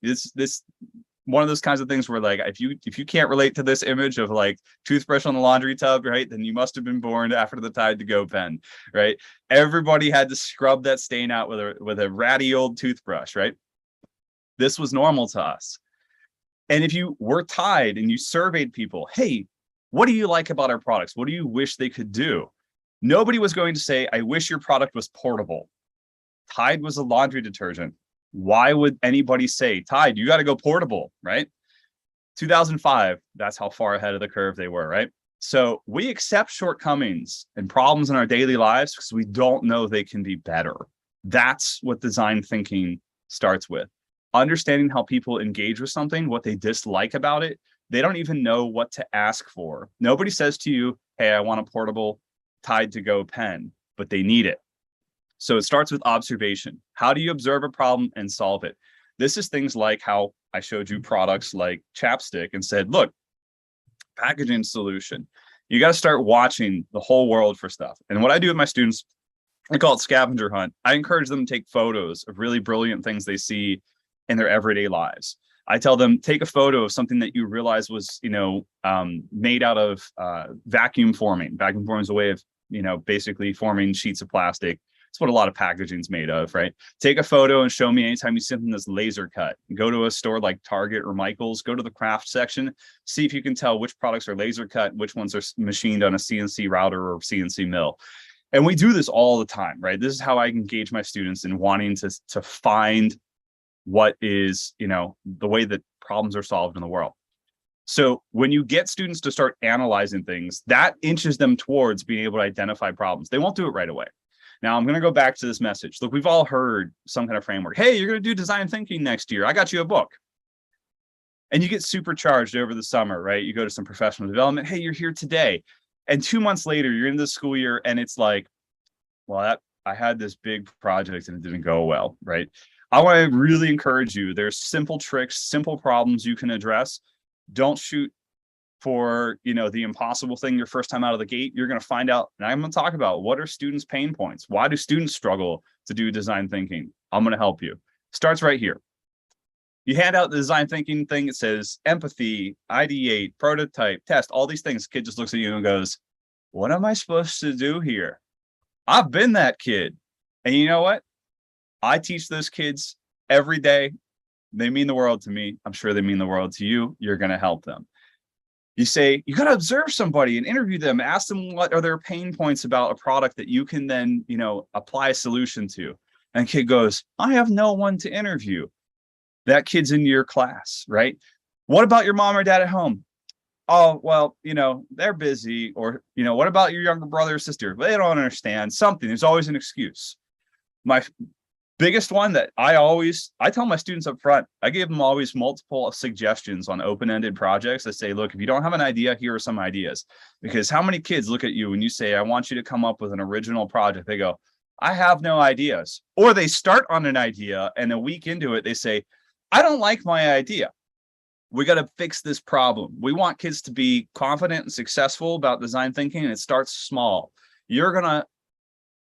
This one of those kinds of things where like if you can't relate to this image of like toothbrush on the laundry tub, right, then you must have been born after the Tide to Go pen, right? Everybody had to scrub that stain out with a ratty old toothbrush, right? This was normal to us. And if you were Tide and you surveyed people, hey, what do you like about our products? What do you wish they could do? Nobody was going to say, I wish your product was portable. Tide was a laundry detergent. Why would anybody say, Tide, you got to go portable, right? 2005, that's how far ahead of the curve they were, right? So we accept shortcomings and problems in our daily lives because we don't know they can be better. That's what design thinking starts with. Understanding how people engage with something, what they dislike about it. They don't even know what to ask for. Nobody says to you, hey, I want a portable Tide to Go pen, but they need it. So it starts with observation. How do you observe a problem and solve it? This is things like how I showed you products like chapstick and said, look, packaging solution. You got to start watching the whole world for stuff. And what I do with my students, I call it scavenger hunt. I encourage them to take photos of really brilliant things they see in their everyday lives. I tell them, take a photo of something that you realize was, made out of vacuum forming. Vacuum forming is a way of, basically forming sheets of plastic. It's what a lot of packaging is made of, right? Take a photo and show me anytime you see something that's laser cut. Go to a store like Target or Michael's, go to the craft section, see if you can tell which products are laser cut, which ones are machined on a CNC router or CNC mill. And we do this all the time, right? This is how I engage my students in wanting to find what is, the way that problems are solved in the world. So when you get students to start analyzing things, that inches them towards being able to identify problems. They won't do it right away. Now, I'm going to go back to this message. Look, we've all heard some kind of framework. Hey, you're going to do design thinking next year. I got you a book. And you get supercharged over the summer, right? You go to some professional development. Hey, you're here today. And 2 months later, you're in the school year and it's like, well, I had this big project and it didn't go well, right? I want to really encourage you. There's simple tricks, simple problems you can address. Don't shoot for, the impossible thing your first time out of the gate. You're going to find out, and I'm going to talk about what are students' pain points? Why do students struggle to do design thinking? I'm going to help you. Starts right here. You hand out the design thinking thing. It says empathy, ideate, prototype, test, all these things. Kid just looks at you and goes, what am I supposed to do here? I've been that kid. And you know what? I teach those kids every day. They mean the world to me. I'm sure they mean the world to you. You're going to help them. You say, you got to observe somebody and interview them, ask them what are their pain points about a product that you can then, apply a solution to. And the kid goes, I have no one to interview. That kid's in your class, right? What about your mom or dad at home? Oh, well, they're busy. Or, what about your younger brother or sister? They don't understand something. There's always an excuse. My biggest one that I tell my students up front, I give them always multiple suggestions on open-ended projects. I say, look, if you don't have an idea, here are some ideas. Because how many kids look at you when you say, I want you to come up with an original project? They go, I have no ideas. Or they start on an idea and a week into it, they say, I don't like my idea. We got to fix this problem. We want kids to be confident and successful about design thinking, and it starts small. You're going to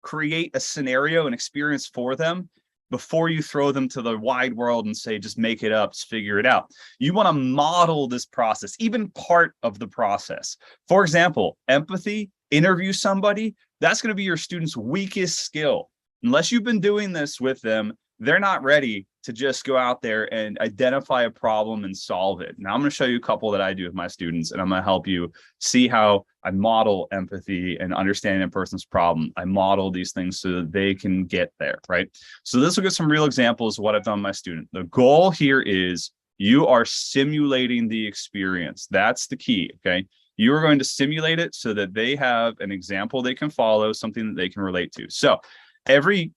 create a scenario and experience for them before you throw them to the wide world and say, just make it up, just figure it out. You want to model this process, even part of the process. For example, empathy, interview somebody, that's going to be your student's weakest skill. Unless you've been doing this with them, they're not ready to just go out there and identify a problem and solve it. Now I'm going to show you a couple that I do with my students, and I'm going to help you see how I model empathy and understanding a person's problem. I model these things so that they can get there, right? So this will get some real examples of what I've done with my student. The goal here is you are simulating the experience. That's the key, okay? You are going to simulate it so that they have an example they can follow, something that they can relate to. So every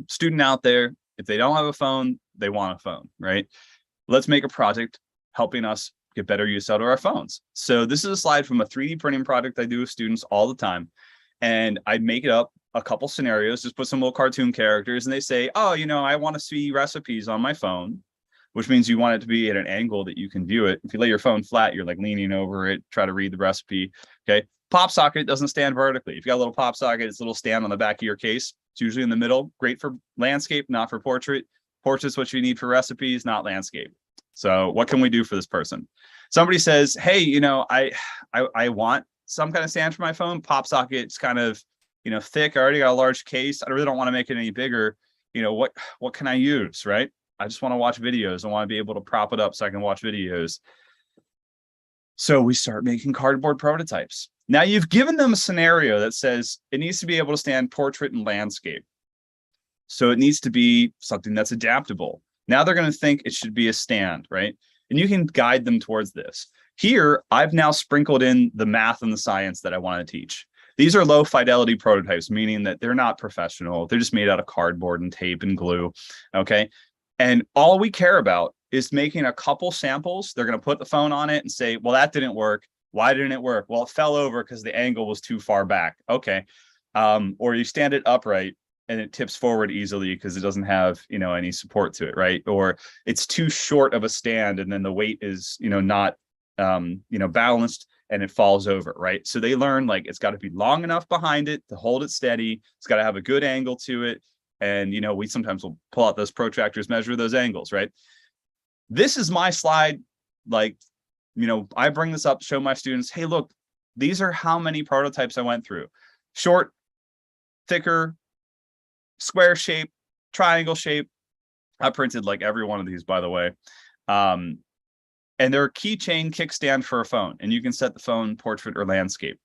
student out there, if they don't have a phone, they want a phone, right? Let's make a project helping us get better use out of our phones. So this is a slide from a 3D printing project I do with students all the time. And I make it up a couple scenarios, just put some little cartoon characters, and they say, oh, I want to see recipes on my phone, which means you want it to be at an angle that you can view it. If you lay your phone flat, you're like leaning over it, try to read the recipe, okay? Pop socket doesn't stand vertically. If you got a little pop socket, it's a little stand on the back of your case. It's usually in the middle. Great for landscape, not for portrait. Portrait's what you need for recipes, not landscape. So what can we do for this person? Somebody says, hey, I want some kind of stand for my phone. Pop socket's kind of, thick. I already got a large case. I really don't want to make it any bigger. What can I use, right? I just want to watch videos. I want to be able to prop it up so I can watch videos. So we start making cardboard prototypes. Now you've given them a scenario that says it needs to be able to stand portrait and landscape. So it needs to be something that's adaptable. Now they're going to think it should be a stand, right? And you can guide them towards this. Here, I've now sprinkled in the math and the science that I want to teach. These are low fidelity prototypes, meaning that they're not professional. They're just made out of cardboard and tape and glue, okay? And all we care about is making a couple samples. They're going to put the phone on it and say, well, that didn't work. Why didn't it work? Well, it fell over because the angle was too far back. Okay. Or you stand it upright and it tips forward easily because it doesn't have, any support to it, right? Or it's too short of a stand and then the weight is, not, balanced and it falls over, right? So they learn like it's got to be long enough behind it to hold it steady. It's got to have a good angle to it. And, we sometimes will pull out those protractors, measure those angles, right? This is my slide. Like, I bring this up to show my students, hey, look, these are how many prototypes I went through. Short, thicker, square shape, triangle shape. I printed like every one of these, by the way. And they're a keychain kickstand for a phone, and you can set the phone portrait or landscape.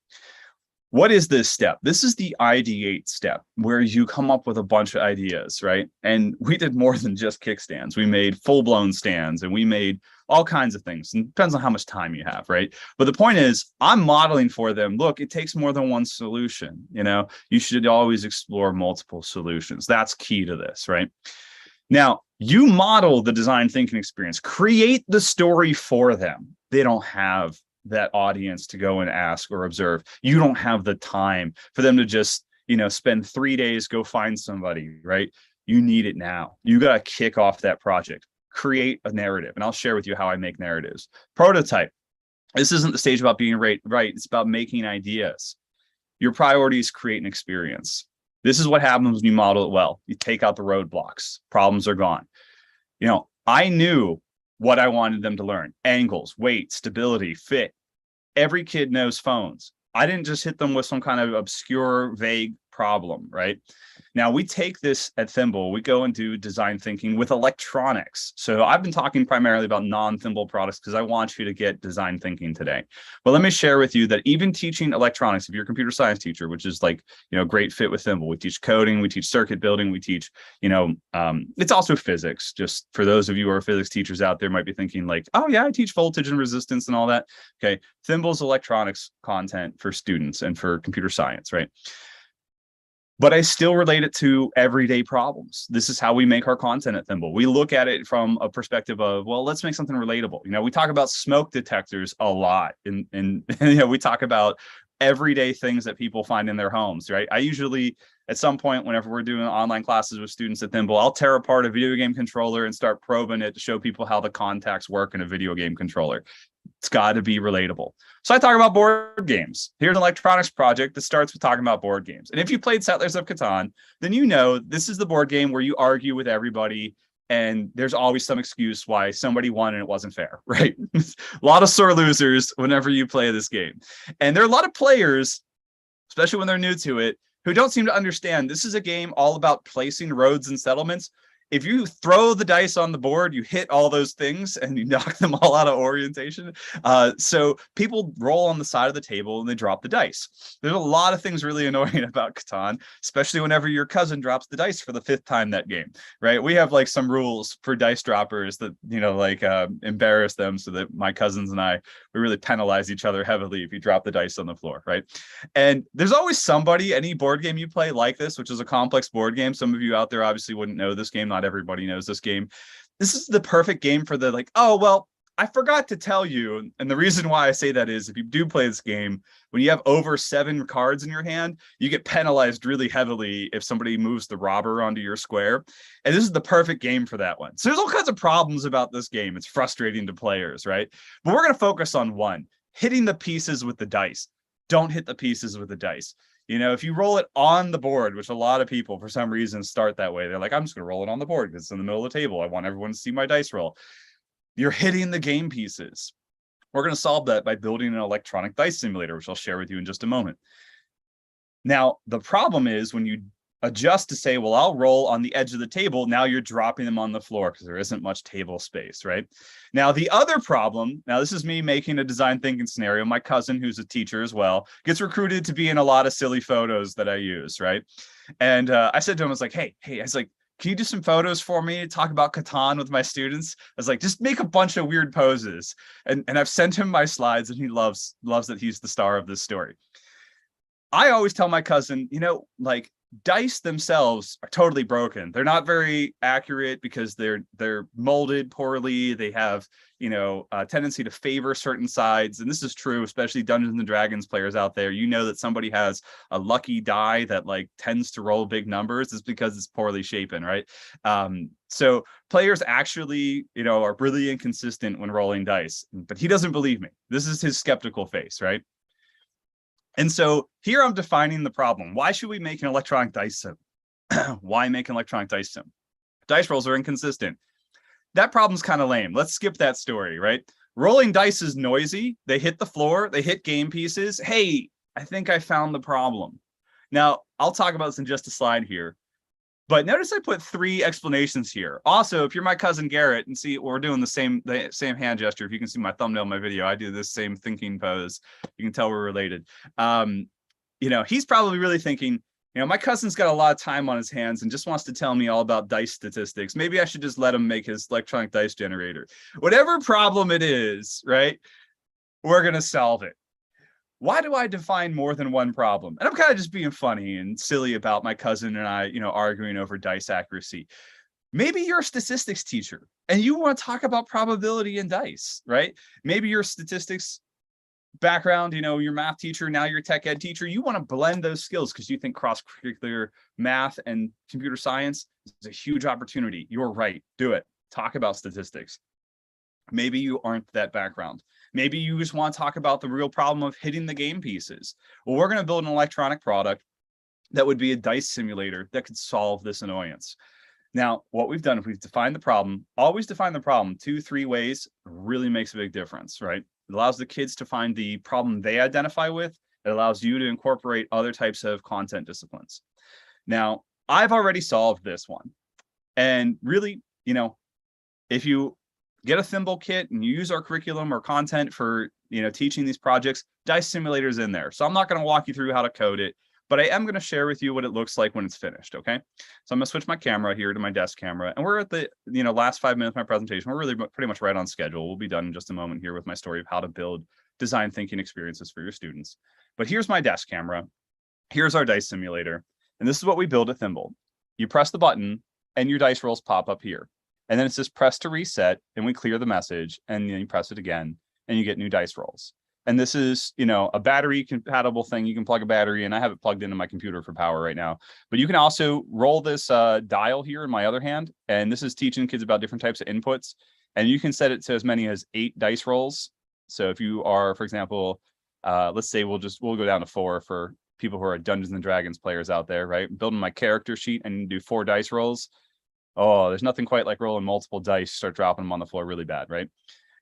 What is this step? This is the ideate step where you come up with a bunch of ideas, right? And we did more than just kickstands. We made full-blown stands and we made all kinds of things. And it depends on how much time you have, right? But the point is, I'm modeling for them, look, it takes more than one solution. You should always explore multiple solutions. That's key to this, right? Now, you model the design thinking experience, create the story for them. They don't have that audience to go and ask or observe. You don't have the time for them to just, spend 3 days, go find somebody, right? You need it now. You got to kick off that project, create a narrative. And I'll share with you how I make narratives. Prototype. This isn't the stage about being right. It's about making ideas. Your priorities create an experience. This is what happens when you model it well. You take out the roadblocks. Problems are gone. I knew what I wanted them to learn: angles, weight, stability, fit. Every kid knows phones. I didn't just hit them with some kind of obscure, vague problem, right? Now we take this at Thimble, we go and do design thinking with electronics. So I've been talking primarily about non-Thimble products because I want you to get design thinking today. But let me share with you that even teaching electronics, if you're a computer science teacher, which is like, great fit with Thimble, we teach coding, we teach circuit building, we teach, it's also physics. Just for those of you who are physics teachers out there might be thinking like, oh yeah, I teach voltage and resistance and all that. Okay, Thimble's electronics content for students and for computer science, right? But I still relate it to everyday problems. This is how we make our content at Thimble. We look at it from a perspective of, well, let's make something relatable. We talk about smoke detectors a lot, and we talk about everyday things that people find in their homes, right? I usually, at some point, whenever we're doing online classes with students at Thimble, I'll tear apart a video game controller and start probing it to show people how the contacts work in a video game controller. It's got to be relatable. So I talk about board games. Here's an electronics project that starts with talking about board games. And if you played Settlers of Catan, then this is the board game where you argue with everybody and there's always some excuse why somebody won and it wasn't fair, right? A lot of sore losers whenever you play this game. And there are a lot of players, especially when they're new to it, who don't seem to understand this is a game all about placing roads and settlements. If you throw the dice on the board, you hit all those things and you knock them all out of orientation. So people roll on the side of the table and they drop the dice. There's a lot of things really annoying about Catan, especially whenever your cousin drops the dice for the 5th time that game, right? We have like some rules for dice droppers that, embarrass them so that my cousins and we really penalize each other heavily if you drop the dice on the floor, right? And there's always somebody, any board game you play like this, which is a complex board game. Some of you out there obviously wouldn't know this game. Not everybody knows this game. This is the perfect game for the like, oh, well, I forgot to tell you. And the reason why I say that is if you do play this game, when you have over 7 cards in your hand, you get penalized really heavily if somebody moves the robber onto your square. And this is the perfect game for that one. So there's all kinds of problems about this game. It's frustrating to players, right? But we're going to focus on one: hitting the pieces with the dice. Don't hit the pieces with the dice. You know, if you roll it on the board, which a lot of people for some reason start that way, they're like, I'm just gonna roll it on the board because it's in the middle of the table. I want everyone to see my dice roll. You're hitting the game pieces. We're going to solve that by building an electronic dice simulator, which I'll share with you in just a moment. Now, the problem is when you adjust to say, well, I'll roll on the edge of the table, now you're dropping them on the floor because there isn't much table space, right? Now, the other problem, now this is me making a design thinking scenario. My cousin, who's a teacher as well, gets recruited to be in a lot of silly photos that I use, right? And I said to him, I was like, hey, I was like, can you do some photos for me, talk about Catan with my students? I was like, just make a bunch of weird poses. And I've sent him my slides and he loves that he's the star of this story. I always tell my cousin, you know, like dice themselves are totally broken. They're not very accurate because they're molded poorly. They have, you know, a tendency to favor certain sides. And this is true, especially Dungeons and Dragons players out there. You know that somebody has a lucky die that like tends to roll big numbers is because it's poorly shapen, right? So players actually, you know, are really inconsistent when rolling dice, but he doesn't believe me. This is his skeptical face, right? And so here I'm defining the problem. Why should we make an electronic dice sim? Why make an electronic dice sim? Dice rolls are inconsistent. That problem's kind of lame. Let's skip that story, right? Rolling dice is noisy. They hit the floor. They hit game pieces. Hey, I think I found the problem. Now, I'll talk about this in just a slide here. But notice I put 3 explanations here. Also, if you're my cousin Garrett and see we're doing the same hand gesture, if you can see my thumbnail in my video, I do this same thinking pose. You can tell we're related. You know, he's probably really thinking, you know, my cousin's got a lot of time on his hands and just wants to tell me all about dice statistics. Maybe I should just let him make his electronic dice generator. Whatever problem it is, right? We're going to solve it. Why do I define more than one problem? And I'm kind of just being funny and silly about my cousin and I, you know, arguing over dice accuracy. Maybe you're a statistics teacher and you want to talk about probability in dice, right? Maybe your statistics background, you know, your math teacher, now you're a tech ed teacher. You want to blend those skills because you think cross-curricular math and computer science is a huge opportunity. You're right. Do it. Talk about statistics. Maybe you aren't that background. Maybe you just want to talk about the real problem of hitting the game pieces. Well, we're going to build an electronic product that would be a dice simulator that could solve this annoyance. Now, what we've done, if we've defined the problem, always define the problem 2-3 ways, really makes a big difference, right? It allows the kids to find the problem they identify with. It allows you to incorporate other types of content disciplines. Now, I've already solved this one. And really, you know, if you get a thimble kit and you use our curriculum or content for, you know, teaching these projects, dice simulators in there. So I'm not going to walk you through how to code it, but I am going to share with you what it looks like when it's finished. Okay. So I'm going to switch my camera here to my desk camera, and we're at the, you know, last 5 minutes of my presentation. We're really pretty much right on schedule. We'll be done in just a moment here with my story of how to build design thinking experiences for your students. But here's my desk camera. Here's our dice simulator. And this is what we build at Thimble. You press the button and your dice rolls pop up here. And then it says press to reset, and we clear the message, and then you press it again and you get new dice rolls. And this is, you know, a battery compatible thing. You can plug a battery, and I have it plugged into my computer for power right now. But you can also roll this dial here in my other hand. And this is teaching kids about different types of inputs. And you can set it to as many as 8 dice rolls. So if you are, for example, let's say we'll go down to 4 for people who are Dungeons and Dragons players out there, right? Building my character sheet and do 4 dice rolls. Oh, there's nothing quite like rolling multiple dice, start dropping them on the floor really bad, right?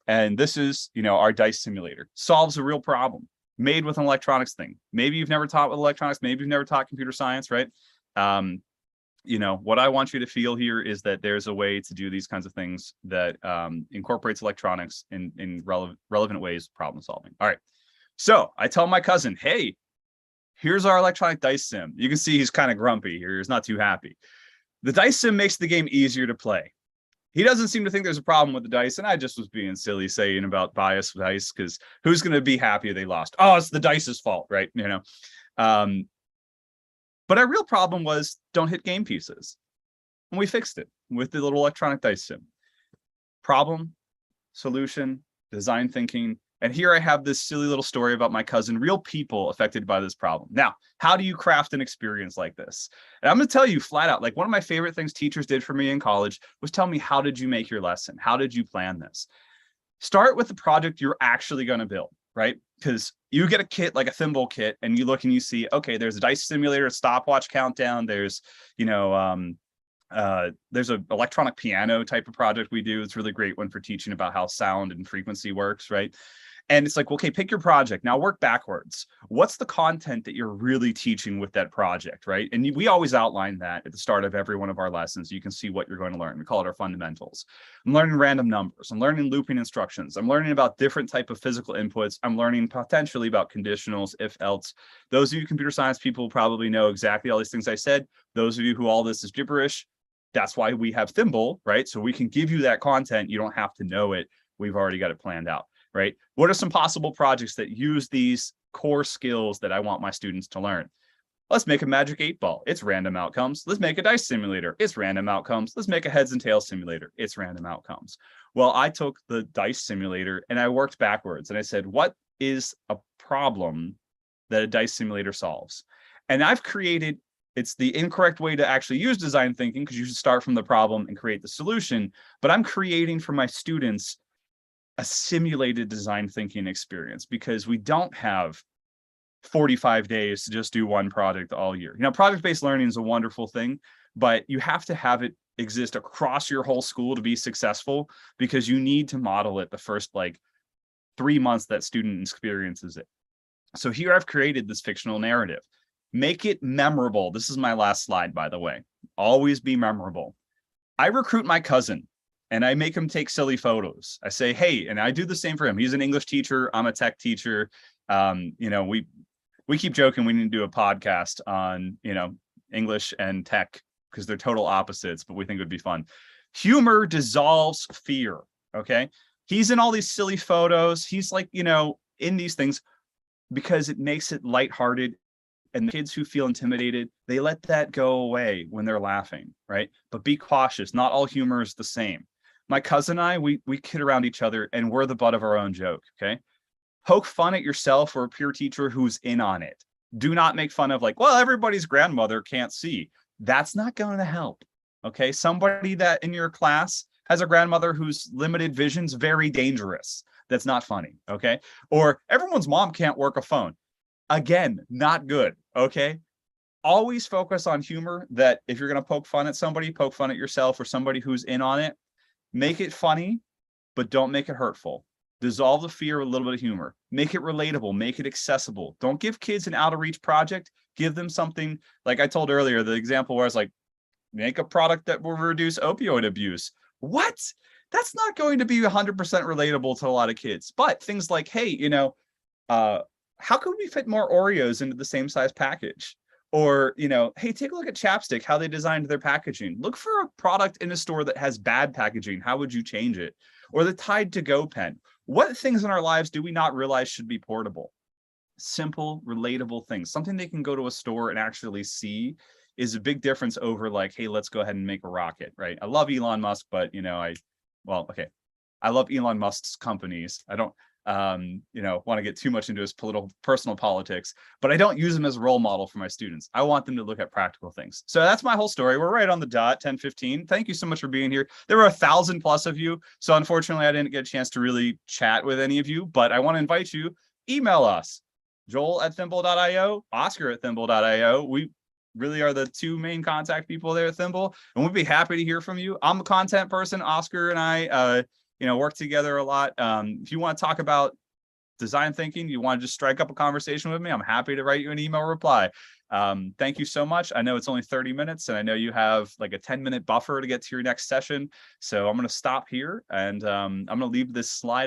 And this is, you know, our dice simulator. Solves a real problem, made with an electronics thing. Maybe you've never taught with electronics, maybe you've never taught computer science, right? You know, what I want you to feel here is that there's a way to do these kinds of things that incorporates electronics in relevant ways, problem solving. All right, so I tell my cousin, hey, here's our electronic dice sim. You can see he's kind of grumpy here. He's not too happy. The dice sim makes the game easier to play. He doesn't seem to think there's a problem with the dice, and I just was being silly saying about bias with dice, because who's going to be happy they lost? Oh, it's the dice's fault, right? You know. But our real problem was don't hit game pieces, and we fixed it with the little electronic dice sim. Problem, solution, design thinking. And here I have this silly little story about my cousin, real people affected by this problem. Now, how do you craft an experience like this? And I'm going to tell you flat out, like one of my favorite things teachers did for me in college was tell me, how did you make your lesson? How did you plan this? Start with the project you're actually going to build, right? because you get a kit like a thimble kit and you look and you see, okay, there's a dice simulator, stopwatch countdown, there's, you know, there's an electronic piano type of project we do. It's a really great one for teaching about how sound and frequency works, right? And it's like, okay, pick your project. Now work backwards. What's the content that you're really teaching with that project, right? And we always outline that at the start of every one of our lessons. You can see what you're going to learn. We call it our fundamentals. I'm learning random numbers. I'm learning looping instructions. I'm learning about different type of physical inputs. I'm learning potentially about conditionals, if else. Those of you computer science people probably know exactly all these things I said. Those of you who all this is gibberish, that's why we have Thimble, right? So we can give you that content. You don't have to know it. We've already got it planned out. Right? What are some possible projects that use these core skills that I want my students to learn? Let's make a magic 8-ball. It's random outcomes. Let's make a dice simulator. It's random outcomes. Let's make a heads and tails simulator. It's random outcomes. Well, I took the dice simulator and I worked backwards and I said, what is a problem that a dice simulator solves? And I've created, it's the incorrect way to actually use design thinking because you should start from the problem and create the solution. But I'm creating for my students a simulated design thinking experience because we don't have 45 days to just do one project all year. You know, project-based learning is a wonderful thing, but you have to have it exist across your whole school to be successful because you need to model it the first like 3 months that student experiences it. So here I've created this fictional narrative. Make it memorable. This is my last slide, by the way. Always be memorable. I recruit my cousin and I make him take silly photos. I say, hey, and I do the same for him. He's an English teacher. I'm a tech teacher. You know, we keep joking we need to do a podcast on, you know, English and tech because they're total opposites, but we think it would be fun. Humor dissolves fear, okay? He's in all these silly photos. He's like, you know, in these things because it makes it lighthearted. And the kids who feel intimidated, they let that go away when they're laughing, right? But be cautious. Not all humor is the same. My cousin and I, we kid around each other and we're the butt of our own joke, okay? Poke fun at yourself or a peer teacher who's in on it. Do not make fun of like, well, everybody's grandmother can't see. That's not going to help, okay? Somebody that in your class has a grandmother whose limited vision's very dangerous. That's not funny, okay? Or everyone's mom can't work a phone. Again, not good, okay? Always focus on humor that if you're going to poke fun at somebody, poke fun at yourself or somebody who's in on it. Make it funny, but don't make it hurtful. Dissolve the fear with a little bit of humor. Make it relatable. Make it accessible. Don't give kids an out-of-reach project. Give them something, like I told earlier, the example where I was like, make a product that will reduce opioid abuse. What? That's not going to be 100% relatable to a lot of kids. But things like, hey, you know, how can we fit more Oreos into the same size package? Or, you know, hey, take a look at Chapstick, how they designed their packaging. Look for a product in a store that has bad packaging. How would you change it? Or the Tide to Go pen. What things in our lives do we not realize should be portable? Simple, relatable things. Something they can go to a store and actually see is a big difference over like, hey, let's go ahead and make a rocket, right? I love Elon Musk, but, you know, I love Elon Musk's companies. I don't, you know, want to get too much into his personal politics, but I don't use him as a role model for my students. I want them to look at practical things. So that's my whole story. We're right on the dot, 10:15. Thank you so much for being here. There were 1,000+ of you. So unfortunately, I didn't get a chance to really chat with any of you, but I want to invite you, email us, joel@thimble.io, oscar@thimble.io. We really are the two main contact people there at Thimble, and we'd be happy to hear from you. I'm a content person. Oscar and I, you know, work together a lot. If you want to talk about design thinking, you want to just strike up a conversation with me, I'm happy to write you an email reply. Thank you so much. I know it's only 30 minutes and I know you have like a 10-minute buffer to get to your next session. So I'm going to stop here and I'm going to leave this slide